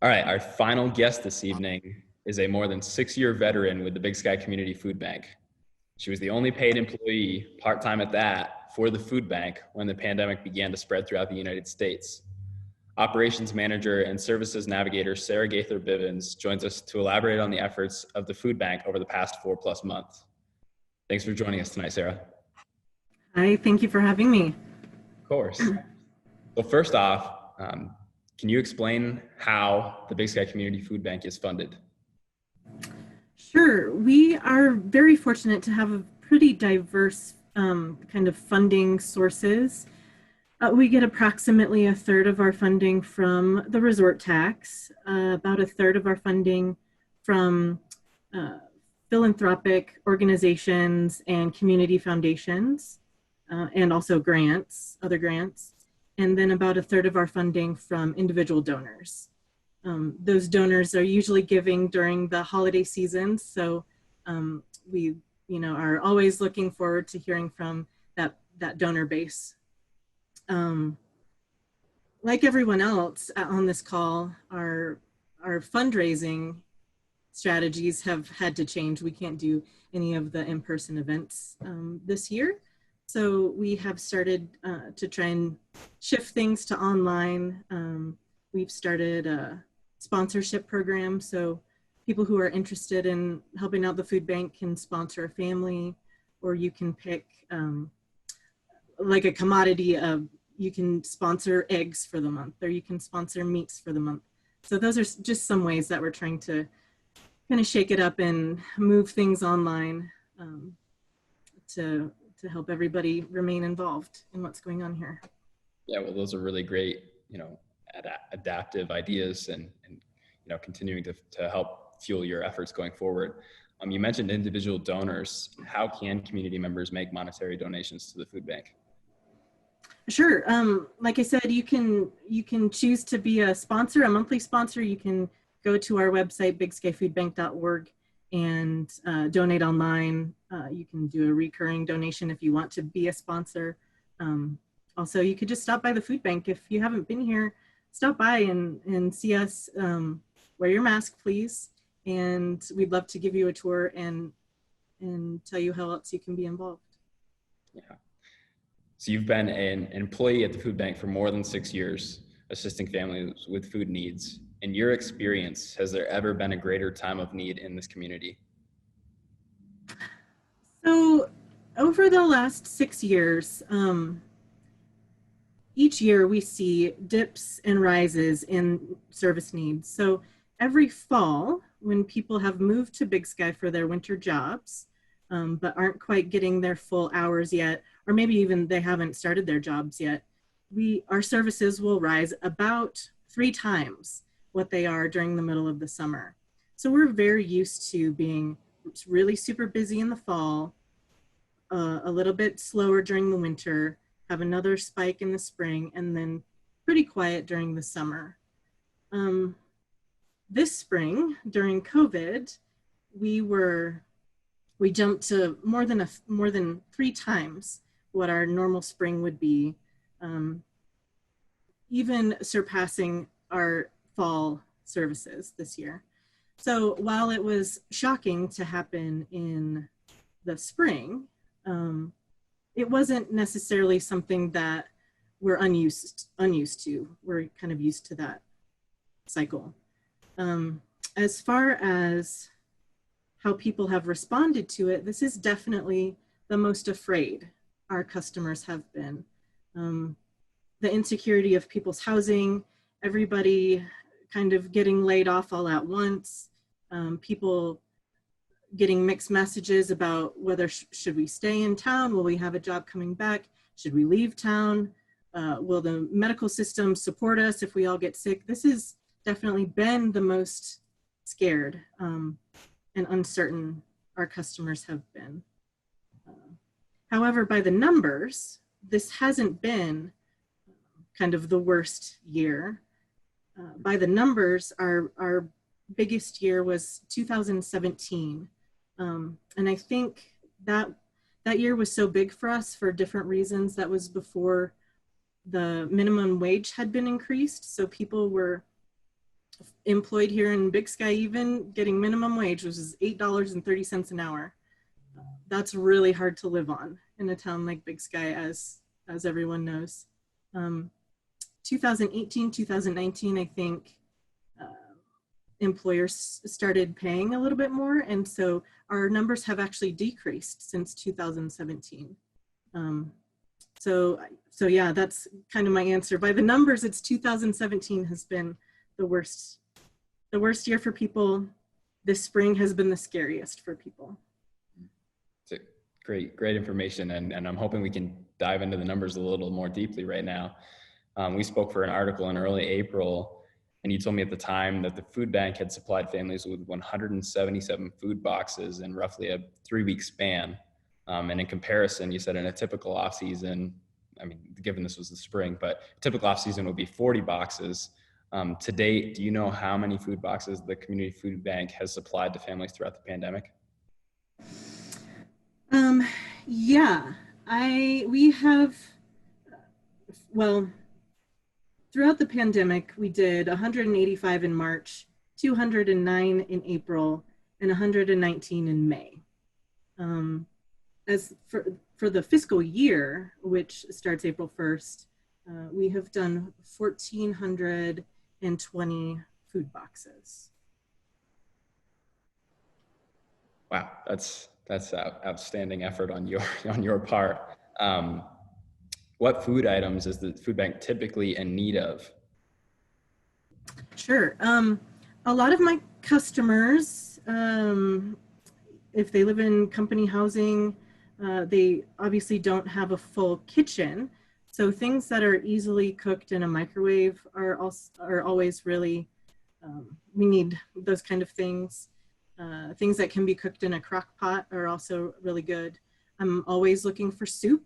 All right, our final guest this evening is a more than 6-year veteran with the Big Sky Community Food Bank. She was the only paid employee, part-time at that, for the food bank when the pandemic began to spread throughout the United States. Operations Manager and Services Navigator Sarah Gaither Bivins joins us to elaborate on the efforts of the food bank over the past 4+ months. Thanks for joining us tonight, Sarah. Hi, thank you for having me. Of course. So first off, can you explain how the Big Sky Community Food Bank is funded? Sure, we are very fortunate to have a pretty diverse kind of funding sources. We get approximately a third of our funding from the resort tax, about a third of our funding from philanthropic organizations and community foundations, and also grants, other grants, and then about a third of our funding from individual donors. Those donors are usually giving during the holiday seasons, so we are always looking forward to hearing from that donor base. Like everyone else on this call, our fundraising strategies have had to change. We can't do any of the in-person events this year. So we have started to try and shift things to online. We've started a sponsorship program. So people who are interested in helping out the food bank can sponsor a family, or you can pick like a commodity of, you can sponsor eggs for the month, or you can sponsor meats for the month. So those are just some ways that we're trying to kind of shake it up and move things online to help everybody remain involved in what's going on here. Yeah, well, those are really great, adaptive ideas and continuing to help fuel your efforts going forward. You mentioned individual donors. How can community members make monetary donations to the food bank? Sure. Like I said, you can choose to be a sponsor, a monthly sponsor. You can go to our website, bigskyfoodbank.org, and donate online. You can do a recurring donation if you want to be a sponsor. Also, you could just stop by the food bank. If you haven't been here, stop by and see us. Wear your mask, please. And we'd love to give you a tour and tell you how else you can be involved. Yeah. So you've been an employee at the food bank for more than 6 years, assisting families with food needs. In your experience, has there ever been a greater time of need in this community? So over the last 6 years, each year we see dips and rises in service needs. So every fall, when people have moved to Big Sky for their winter jobs, but aren't quite getting their full hours yet, or maybe even they haven't started their jobs yet, our services will rise about 3 times what they are during the middle of the summer. So we're very used to being really super busy in the fall, a little bit slower during the winter, have another spike in the spring, and then pretty quiet during the summer. This spring, during COVID, we jumped to more than 3 times what our normal spring would be, even surpassing our fall services this year. So while it was shocking to happen in the spring, it wasn't necessarily something that we're unused to. We're kind of used to that cycle. As far as how people have responded to it, this is definitely the most afraid our customers have been. The insecurity of people's housing, everybody kind of getting laid off all at once, people getting mixed messages about whether should we stay in town, will we have a job coming back, should we leave town, will the medical system support us if we all get sick. This has definitely been the most scared and uncertain our customers have been. However, by the numbers, this hasn't been kind of the worst year. By the numbers, our biggest year was 2017. And I think that year was so big for us for different reasons. That was before the minimum wage had been increased. So people were employed here in Big Sky, even getting minimum wage, which is $8.30 an hour. That's really hard to live on in a town like Big Sky, as everyone knows. 2018, 2019, I think employers started paying a little bit more, and so our numbers have actually decreased since 2017. So yeah, that's kind of my answer. By the numbers, it's 2017 has been the worst year for people. This spring has been the scariest for people. It's great information, and I'm hoping we can dive into the numbers a little more deeply right now. We spoke for an article in early April, and you told me at the time that the food bank had supplied families with 177 food boxes in roughly a 3-week span. And in comparison, you said in a typical off season, I mean, given this was the spring, but typical off season would be 40 boxes. To date, do you know how many food boxes the community food bank has supplied to families throughout the pandemic? Yeah, we have, well, throughout the pandemic, we did 185 in March, 209 in April, and 119 in May. As for the fiscal year, which starts April 1st, we have done 1,420 food boxes. Wow, that's outstanding effort on your part. What food items is the food bank typically in need of? Sure. A lot of my customers, if they live in company housing, they obviously don't have a full kitchen. So things that are easily cooked in a microwave are always really, we need those kind of things. Things that can be cooked in a crock pot are also really good. I'm always looking for soup.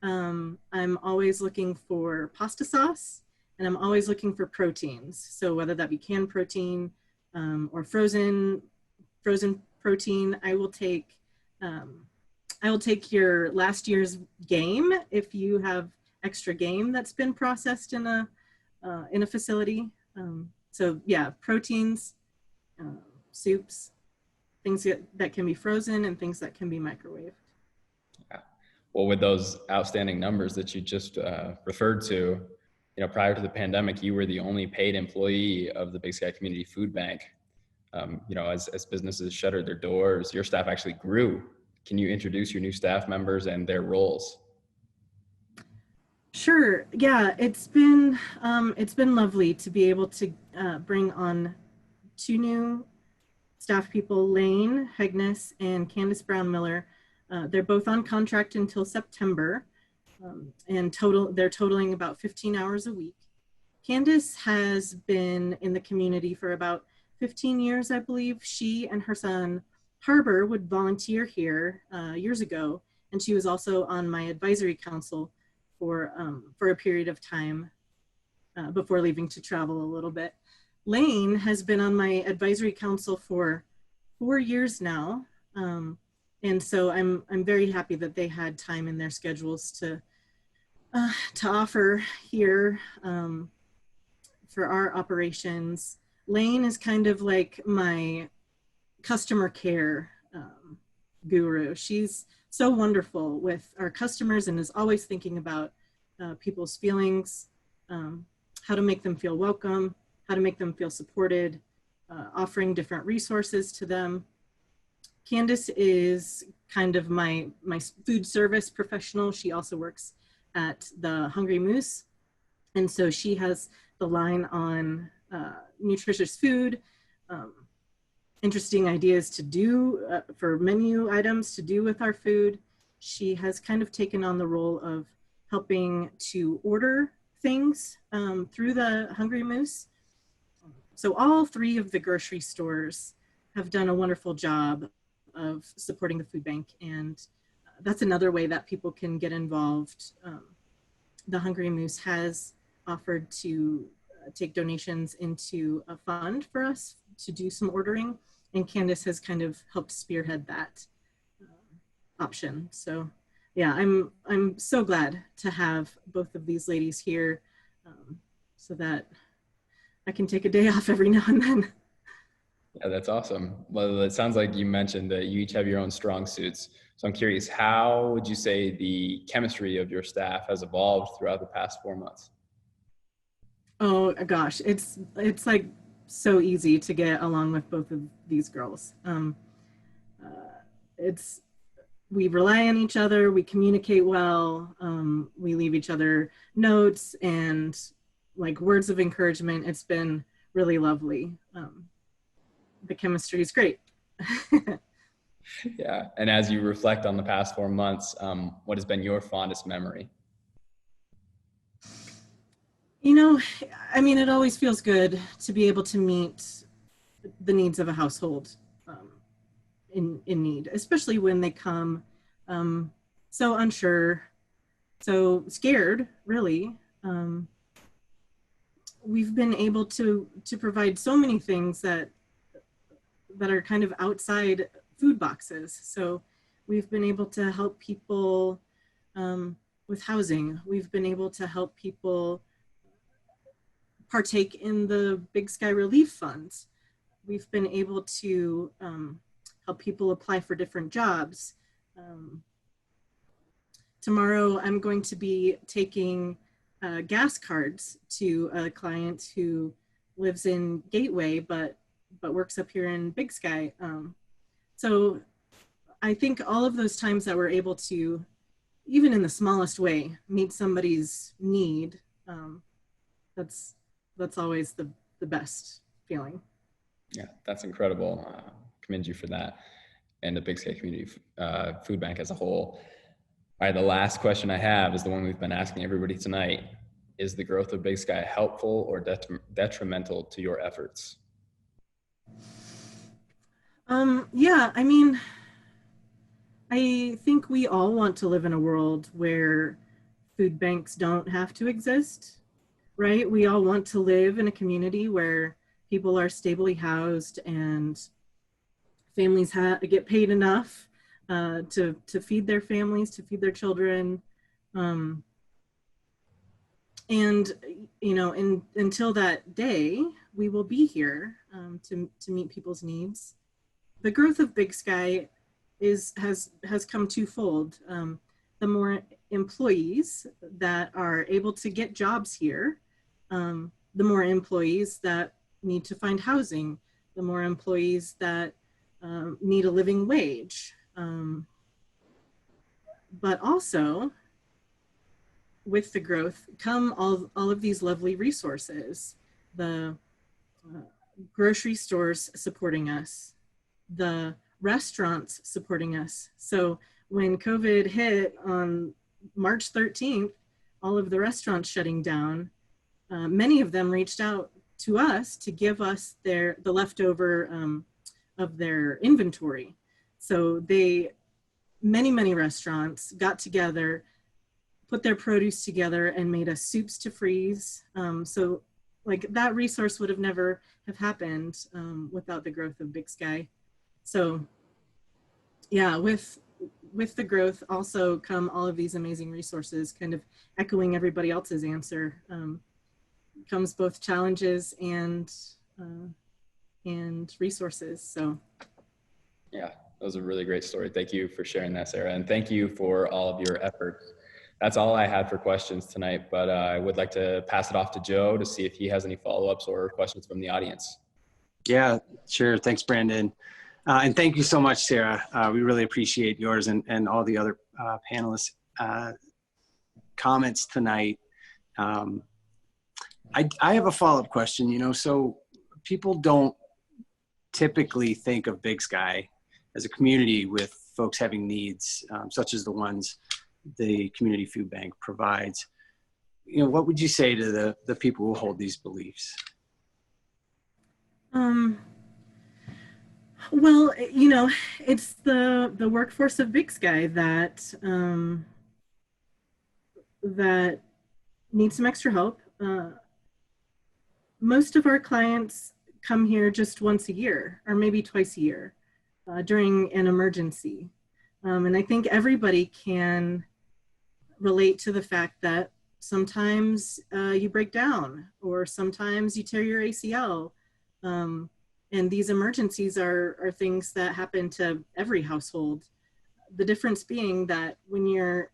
I'm always looking for pasta sauce, and I'm always looking for proteins. So whether that be canned protein or frozen protein, I will take your last year's game if you have extra game that's been processed in a facility. So yeah, proteins, soups, things that can be frozen and things that can be microwaved. Yeah. Well, with those outstanding numbers that you just referred to, prior to the pandemic, you were the only paid employee of the Big Sky Community Food Bank. As businesses shuttered their doors, your staff actually grew. Can you introduce your new staff members and their roles? Sure. Yeah, it's been lovely to be able to bring on 2 new staff people, Lane Hegnes and Candace Brown Miller. They're both on contract until September, and they're totaling about 15 hours a week. Candace has been in the community for about 15 years, I believe. She and her son Harbor would volunteer here years ago, and she was also on my advisory council for a period of time before leaving to travel a little bit. Lane has been on my advisory council for 4 years now, and so I'm very happy that they had time in their schedules to offer here for our operations. Lane is kind of like my customer care guru. She's so wonderful with our customers and is always thinking about people's feelings, how to make them feel welcome, how to make them feel supported, offering different resources to them. Candace is kind of my food service professional. She also works at the Hungry Moose. And so she has the line on nutritious food, interesting ideas to do for menu items to do with our food. She has kind of taken on the role of helping to order things through the Hungry Moose. So all 3 of the grocery stores have done a wonderful job of supporting the food bank, and that's another way that people can get involved. The Hungry Moose has offered to take donations into a fund for us to do some ordering, and Candace has kind of helped spearhead that option. So yeah, I'm so glad to have both of these ladies here so that I can take a day off every now and then. Yeah, that's awesome. Well, it sounds like you mentioned that you each have your own strong suits. So I'm curious, how would you say the chemistry of your staff has evolved throughout the past 4 months? Oh gosh, it's like so easy to get along with both of these girls. It's we rely on each other, we communicate well, we leave each other notes and like words of encouragement. It's been really lovely. The chemistry is great. Yeah. And as you reflect on the past 4 months, what has been your fondest memory? You know, I mean, it always feels good to be able to meet the needs of a household in need, especially when they come so unsure, so scared, really. We've been able to provide so many things that are kind of outside food boxes. So we've been able to help people with housing. We've been able to help people partake in the Big Sky Relief Funds. We've been able to help people apply for different jobs. Tomorrow, I'm going to be taking gas cards to a client who lives in Gateway, but works up here in Big Sky. So I think all of those times that we're able to, even in the smallest way, meet somebody's need, that's always the best feeling. Yeah, that's incredible. Commend you for that, and the Big Sky Community Food Bank as a whole. All right, the last question I have is the one we've been asking everybody tonight. Is the growth of Big Sky helpful or detrimental to your efforts? Yeah, I mean, I think we all want to live in a world where food banks don't have to exist, right? We all want to live in a community where people are stably housed and families get paid enough to feed their families, to feed their children. And, you know, until that day, we will be here to meet people's needs. The growth of Big Sky has come twofold. The more employees that are able to get jobs here, the more employees that need to find housing, the more employees that need a living wage. But also, with the growth come all of these lovely resources. The grocery stores supporting us, the restaurants supporting us. So when COVID hit on March 13th, all of the restaurants shutting down, many of them reached out to us to give us the leftover of their inventory. So many restaurants got together, put their produce together and made us soups to freeze. So like that resource would have never have happened without the growth of Big Sky. So yeah, with the growth also come all of these amazing resources, kind of echoing everybody else's answer. Comes both challenges and resources. So Yeah, that was a really great story. Thank you for sharing that, Sarah. And thank you for all of your efforts. That's all I had for questions tonight, but I would like to pass it off to Joe to see if he has any follow-ups or questions from the audience. Yeah, sure. Thanks, Brandon. And thank you so much, Sarah. We really appreciate yours and all the other panelists' comments tonight. I have a follow-up question, you know, so people don't typically think of Big Sky as a community with folks having needs, such as the ones the Community Food Bank provides. You know, what would you say to the people who hold these beliefs? Well, you know, it's the workforce of Big Sky that that needs some extra help. Most of our clients come here just once a year or maybe twice a year during an emergency. And I think everybody can relate to the fact that sometimes you break down, or sometimes you tear your ACL. And these emergencies are things that happen to every household. The difference being that when you're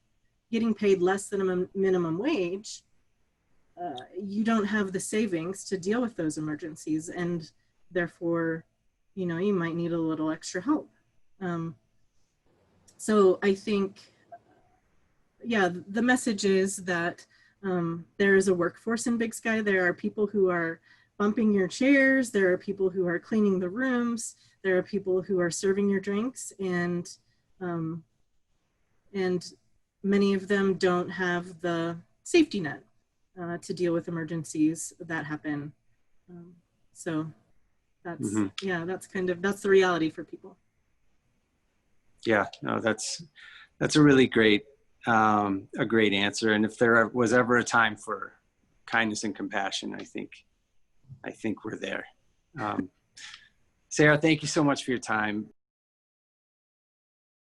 getting paid less than a minimum wage, you don't have the savings to deal with those emergencies, and therefore, you know, you might need a little extra help. So I think, yeah, the message is that there is a workforce in Big Sky. There are people who are bumping your chairs. There are people who are cleaning the rooms. There are people who are serving your drinks, and many of them don't have the safety net to deal with emergencies that happen. So that's, yeah, that's the reality for people. Yeah, no, that's a really great, a great answer. And if there was ever a time for kindness and compassion, I think we're there. Sarah, thank you so much for your time.